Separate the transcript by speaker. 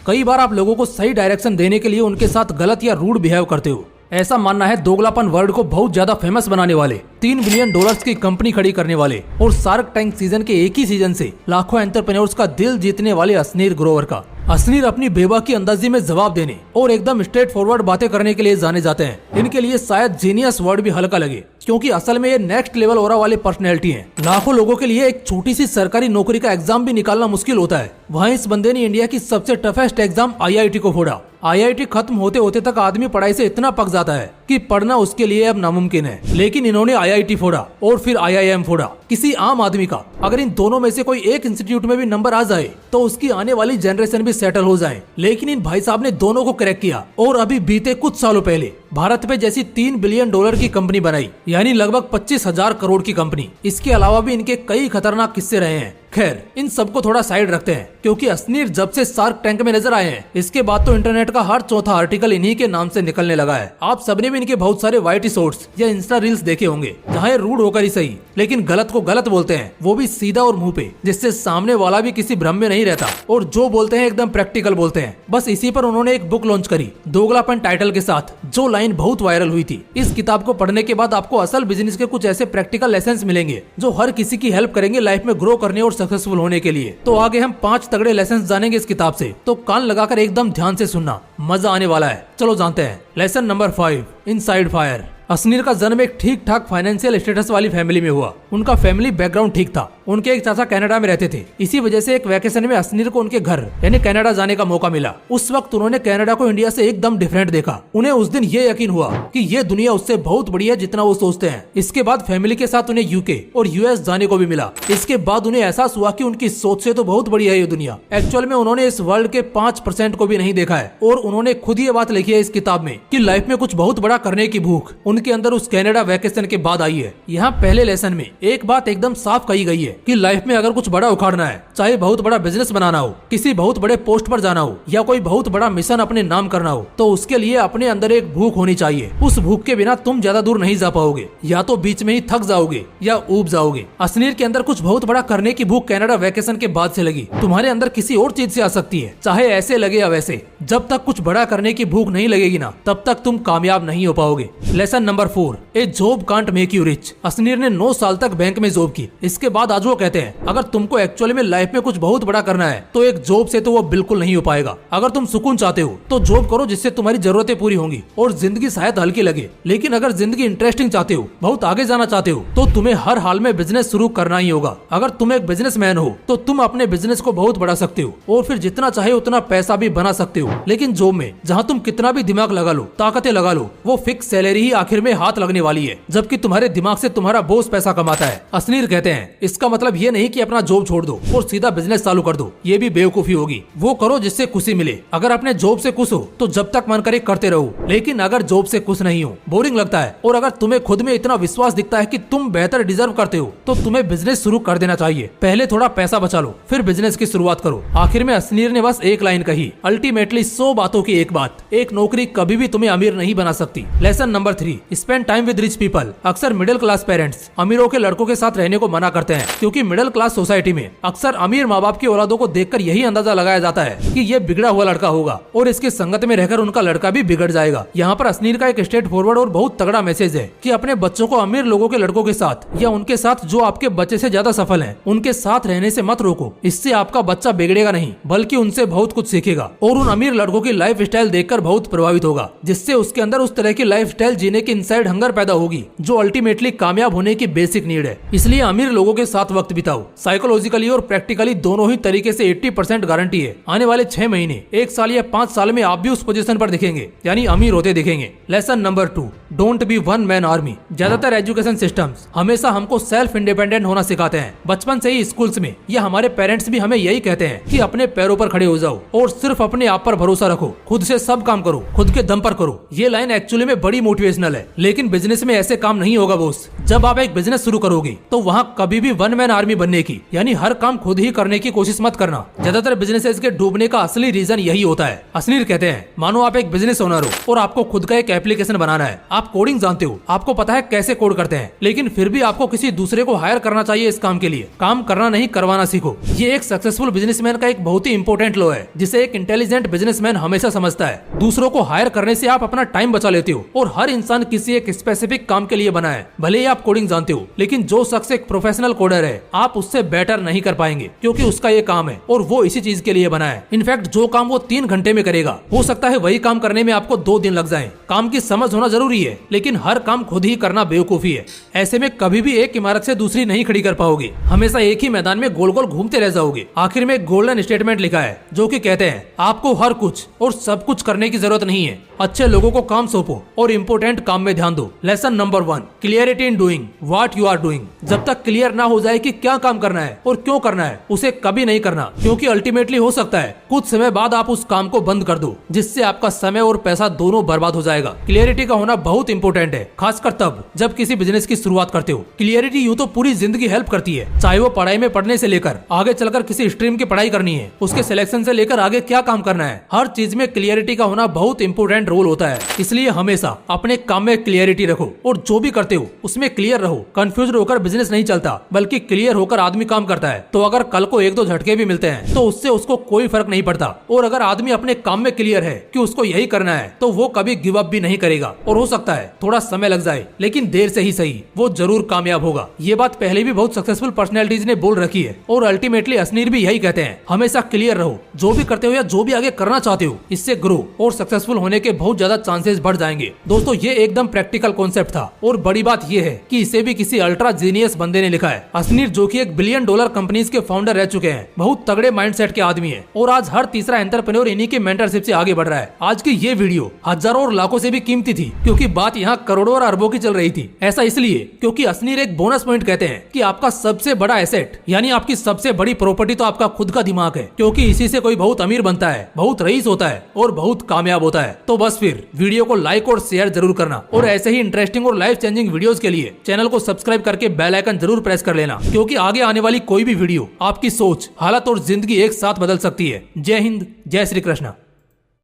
Speaker 1: कई बार आप लोगों को सही डायरेक्शन देने के लिए उनके साथ गलत या रूड बिहेव करते हो। ऐसा मानना है दोगलापन वर्ल्ड को बहुत ज्यादा फेमस बनाने वाले, $3 बिलियन की कंपनी खड़ी करने वाले और शार्क टैंक सीजन के एक ही सीजन से लाखों एंटरप्रेन्योर्स का दिल जीतने वाले असनीर ग्रोवर का। असनीर अपनी बेबाकी अंदाजी में जवाब देने और एकदम स्ट्रेट फॉरवर्ड बातें करने के लिए जाने जाते हैं। इनके लिए शायद जीनियस वर्ड भी हल्का लगे, क्योंकि असल में ये नेक्स्ट लेवल ऑरा वाले पर्सनैलिटी हैं। लाखों लोगों के लिए एक छोटी सी सरकारी नौकरी का एग्जाम भी निकालना मुश्किल होता है, वहीं इस बंदे ने इंडिया की सबसे टफेस्ट एग्जाम IIT को फोड़ा। IIT खत्म होते होते तक आदमी पढ़ाई से इतना पक जाता है कि पढ़ना उसके लिए अब नामुमकिन है, लेकिन इन्होंने IIT फोड़ा और फिर IIM फोड़ा। किसी आम आदमी का अगर इन दोनों में से कोई एक इंस्टीट्यूट में भी नंबर आ जाए तो उसकी आने वाली जनरेशन भी सेटल हो जाए, लेकिन इन भाई साहब ने दोनों को क्रैक किया और अभी बीते कुछ सालों पहले भारत पे जैसी $3 बिलियन की कंपनी बनाई, यानी लगभग 25,000 करोड़ की कंपनी। इसके अलावा भी इनके कई खतरनाक किस्से रहे हैं। खैर, इन सबको थोड़ा साइड रखते हैं, क्योंकि असनीर जब से शार्क टैंक में नजर आए हैं इसके बाद तो इंटरनेट का हर चौथा आर्टिकल इन्हीं के नाम से निकलने लगा है। आप सबने भी इनके बहुत सारे वाइट शॉर्ट्स या इंस्टा रील्स देखे होंगे, जहाँ रूड होकर ही सही लेकिन गलत को गलत बोलते हैं, वो भी सीधा और मुंह पे, जिससे सामने वाला भी किसी भ्रम में नहीं रहता और जो बोलते हैं एकदम प्रैक्टिकल बोलते हैं। बस इसी पर उन्होंने एक बुक लॉन्च करी दोगलापन टाइटल के साथ, जो लाइन बहुत वायरल हुई थी। इस किताब को पढ़ने के बाद आपको असल बिजनेस के कुछ ऐसे प्रैक्टिकल लेसन्स मिलेंगे जो हर किसी की हेल्प करेंगे लाइफ में ग्रो करने और सक्सेसफुल होने के लिए। तो आगे हम 5 तगड़े लेसन्स जानेंगे इस किताब से, तो कान लगाकर एकदम ध्यान से सुनना, मजा आने वाला है। चलो जानते हैं। Lesson number 5, inside fire. Ashneer का जन्म एक ठीक ठाक फाइनेंशियल स्टेटस वाली फैमिली में हुआ। उनका फैमिली बैकग्राउंड ठीक था। उनके एक चाचा कनाडा में रहते थे। इसी वजह से एक वैकेशन में असनीर को उनके घर यानी कनाडा जाने का मौका मिला। उस वक्त उन्होंने कनाडा को इंडिया से एकदम डिफरेंट देखा। उन्हें उस दिन ये यकीन हुआ कि ये दुनिया उससे बहुत बड़ी है जितना वो सोचते हैं। इसके बाद फैमिली के साथ उन्हें यूके और US जाने को भी मिला। इसके बाद उन्हें एहसास हुआ कि उनकी सोच से तो बहुत बड़ी है ये दुनिया। एक्चुअल में उन्होंने इस वर्ल्ड के 5% को भी नहीं देखा है और उन्होंने खुद ये बात लिखी है इस किताब में कि लाइफ में कुछ बहुत बड़ा करने की भूख उनके अंदर उस कनाडा वैकेशन के बाद आई है। यहाँ पहले लेसन में एक बात एकदम साफ कही गई है कि लाइफ में अगर कुछ बड़ा उखाड़ना है, चाहे बहुत बड़ा बिजनेस बनाना हो, किसी बहुत बड़े पोस्ट पर जाना हो या कोई बहुत बड़ा मिशन अपने नाम करना हो, तो उसके लिए अपने अंदर एक भूख होनी चाहिए। उस भूख के बिना तुम ज्यादा दूर नहीं जा पाओगे, या तो बीच में ही थक जाओगे या ऊब जाओगे। असनीर के अंदर कुछ बहुत बड़ा करने की भूख कनाडा वैकेशन के बाद से लगी। तुम्हारे अंदर किसी और चीज से आ सकती है, चाहे ऐसे लगे या वैसे। जब तक कुछ बड़ा करने की भूख नहीं लगेगी ना, तब तक तुम कामयाब नहीं हो पाओगे। Lesson number 4, a job can't make you rich. Ashneer ने 9 साल तक बैंक में जॉब की। इसके बाद आज वो कहते हैं अगर तुमको एक्चुअली में लाइफ में कुछ बहुत बड़ा करना है तो एक जॉब से तो वो बिल्कुल नहीं हो पाएगा। अगर तुम सुकून चाहते हो तो जॉब करो जिससे तुम्हारी जरूरतें पूरी होंगी और जिंदगी शायद हल्की लगे। लेकिन अगर जिंदगी इंटरेस्टिंग चाहते हो, बहुत आगे जाना चाहते हो, तो तुम्हें हर हाल में बिजनेस शुरू करना ही होगा। अगर तुम एक बिजनेसमैन हो तो तुम अपने बिजनेस को बहुत बढ़ा सकते हो और फिर जितना चाहे उतना पैसा भी बना सकते हो। लेकिन जॉब में जहाँ तुम कितना भी दिमाग लगा लो, ताकतें लगा लो, वो फिक्स सैलरी ही आखिर में हाथ लगने वाली है, जबकि तुम्हारे दिमाग से तुम्हारा बॉस पैसा कमाता है। असनीर कहते हैं इसका मतलब ये नहीं कि अपना जॉब छोड़ दो और सीधा बिजनेस चालू कर दो, ये भी बेवकूफी होगी। वो करो जिससे खुशी मिले। अगर अपने जॉब से खुश हो तो जब तक मन करे करते रहो, लेकिन अगर जॉब से खुश नहीं हो, बोरिंग लगता है और अगर तुम्हें खुद में इतना विश्वास दिखता है कि तुम बेहतर डिजर्व करते हो, तो तुम्हें बिजनेस शुरू कर देना चाहिए। पहले थोड़ा पैसा बचा लो, फिर बिजनेस की शुरुआत करो। आखिर में असनीर ने बस एक लाइन कही, अल्टीमेटली 100 बातों की एक बात, एक नौकरी कभी भी तुम्हें अमीर नहीं बना सकती। Lesson number 3, spend time with rich people. अक्सर मिडिल क्लास पेरेंट्स अमीरों के लड़कों के साथ रहने को मना करते हैं, क्योंकि मिडिल क्लास सोसाइटी में अक्सर अमीर माँ बाप की औलादों को देखकर यही अंदाजा लगाया जाता है कि ये बिगड़ा हुआ लड़का होगा और इसकी संगत में रहकर उनका लड़का भी बिगड़ जाएगा। यहाँ पर असनीर का एक स्ट्रेट फॉरवर्ड और बहुत तगड़ा मैसेज है कि अपने बच्चों को अमीर लोगों के लड़कों के साथ या उनके साथ जो आपके बच्चे से ज्यादा सफल हैं, उनके साथ रहने से मत रोको। इससे आपका बच्चा बिगड़ेगा नहीं, बल्कि उनसे बहुत कुछ सीखेगा और उन अमीर लड़कों की लाइफ स्टाइल देखकर बहुत प्रभावित होगा, जिससे उसके अंदर उस तरह की लाइफ स्टाइल जीने की इनसाइड हंगर पैदा होगी जो अल्टीमेटली कामयाब होने की बेसिक नीड है। इसलिए अमीर लोगों के साथ वक्त बिताओ। साइकोलॉजिकली और प्रैक्टिकली दोनों ही तरीके से 80% गारंटी है आने वाले 6 महीने, 1 साल या 5 साल में आप भी उस पोजीशन पर दिखेंगे, यानी अमीर होते दिखेंगे। Lesson number 2, don't be one man army. ज्यादातर एजुकेशन सिस्टम्स हमेशा हमको सेल्फ इंडिपेंडेंट होना सिखाते हैं। बचपन से ही स्कूल्स में या हमारे पेरेंट्स भी हमें यही कहते हैं कि अपने पैरों पर खड़े हो जाओ और सिर्फ अपने आप पर भरोसा रखो, खुद से सब काम करो, खुद के दम पर करो। ये लाइन एक्चुअली में बड़ी मोटिवेशनल है। है, लेकिन बिजनेस में ऐसे काम नहीं होगा बॉस। जब आप एक बिजनेस शुरू करोगे तो वहाँ कभी भी वन मैन आर्मी बनने की यानी हर काम खुद ही करने की कोशिश मत करना। ज्यादातर बिजनेसेस के डूबने का असली रीजन यही होता है। असनीर कहते हैं, मानो आप एक बिजनेस ओनर हो और आपको खुद का एक एप्लीकेशन बनाना है। आप कोडिंग जानते हो, आपको पता है कैसे कोड करते हैं, लेकिन फिर भी आपको किसी दूसरे को हायर करना चाहिए इस काम के लिए। काम करना नहीं करवाना सीखो। ये एक सक्सेसफुल बिजनेसमैन का एक बहुत ही इंपॉर्टेंट लॉ है, जिसे एक इंटेलिजेंट बिजनेसमैन हमेशा समझता है। दूसरों को हायर करने से आप अपना टाइम बचा लेते हो और हर इंसान किसी एक स्पेसिफिक काम के लिए बना है। भले ही आप कोडिंग जानते हो, लेकिन जो शख्स एक प्रोफेशनल कोडर है आप उससे बेटर नहीं कर पाएंगे, क्योंकि उसका ये काम है और वो इसी चीज के लिए बना है। इनफैक्ट जो काम वो 3 घंटे में करेगा, हो सकता है वही काम करने में आपको 2 दिन लग जाएं। काम की समझ होना जरूरी है, लेकिन हर काम खुद ही करना बेवकूफी है। ऐसे में कभी भी एक इमारत से दूसरी नहीं खड़ी कर पाओगे, हमेशा एक ही मैदान में गोल गोल घूमते रह जाओगे। आखिर में एक गोल्डन स्टेटमेंट लिखा है जो कि कहते हैं, आपको हर कुछ और सब कुछ करने की जरूरत नहीं है। अच्छे लोगों को काम सौंपो और इम्पोर्टेंट काम में ध्यान दो। Lesson number 1, clarity in doing what you are doing. जब तक क्लियर ना हो जाए कि क्या काम करना है और क्यों करना है, उसे कभी नहीं करना, क्योंकि अल्टीमेटली हो सकता है कुछ समय बाद आप उस काम को बंद कर दो, जिससे आपका समय और पैसा दोनों बर्बाद हो जाएगा। क्लियरिटी का होना बहुत इंपॉर्टेंट है, खासकर तब जब किसी बिजनेस की शुरुआत करते हो। क्लियरिटी यूं तो पूरी जिंदगी हेल्प करती है, चाहे वो पढ़ाई में पढ़ने से लेकर आगे चलकर किसी स्ट्रीम की पढ़ाई करनी है, उसके सिलेक्शन से लेकर आगे क्या काम करना है, हर चीज में क्लियरिटी का होना बहुत इंपॉर्टेंट रोल होता है। इसलिए हमेशा अपने काम में क्लियरिटी रखो और जो भी करते हो उसमें क्लियर रहो। कंफ्यूज होकर बिजनेस नहीं चलता, बल्कि क्लियर होकर आदमी काम करता है। तो अगर कल को 1-2 झटके भी मिलते हैं तो उससे उसको कोई फर्क नहीं पड़ता। और अगर आदमी अपने काम में क्लियर है कि उसको यही करना है, तो वो कभी गिव अप भी नहीं करेगा। और हो सकता है थोड़ा समय लग जाए, लेकिन देर से ही सही वो जरूर कामयाब होगा। ये बात पहले भी बहुत सक्सेसफुल पर्सनैलिटीज ने बोल रखी है और अल्टीमेटली असनीर भी यही कहते हैं, हमेशा क्लियर रहो। जो भी करते हो या जो भी आगे करना चाहते हो, इससे ग्रो और सक्सेसफुल होने के बहुत ज्यादा चांसेस बढ़ जाएंगे। दोस्तों, ये एकदम प्रैक्टिकल कॉन्सेप्ट था और बड़ी बात ये है कि इसे भी किसी अल्ट्रा जीनियस बंदे ने लिखा है। असनीर जो कि $1 बिलियन कंपनीज के फाउंडर रह चुके हैं, बहुत तगड़े माइंडसेट के आदमी है और आज हर तीसरा एंटरप्रेन्योर इन्हीं के मेंटरशिप से आगे बढ़ रहा है। आज की ये वीडियो हजारों और लाखों से भी कीमती थी, क्योंकि बात यहाँ करोड़ों और अरबों की चल रही थी। ऐसा इसलिए क्योंकि असनीर एक बोनस पॉइंट कहते हैं कि आपका सबसे बड़ा एसेट यानी आपकी सबसे बड़ी प्रॉपर्टी तो आपका खुद का दिमाग है, क्योंकि इसी से कोई बहुत अमीर बनता है, बहुत रईस होता है और बहुत कामयाब होता है। तो बस फिर वीडियो को लाइक और शेयर जरूर करना और ऐसे ही इंटरेस्टिंग और लाइफ चेंजिंग वीडियोस के लिए चैनल को सब्सक्राइब करके बेल आइकन जरूर प्रेस कर लेना, क्योंकि आगे आने वाली कोई भी वीडियो आपकी सोच, हालत और जिंदगी एक साथ बदल सकती है। जय हिंद, जय श्री कृष्ण।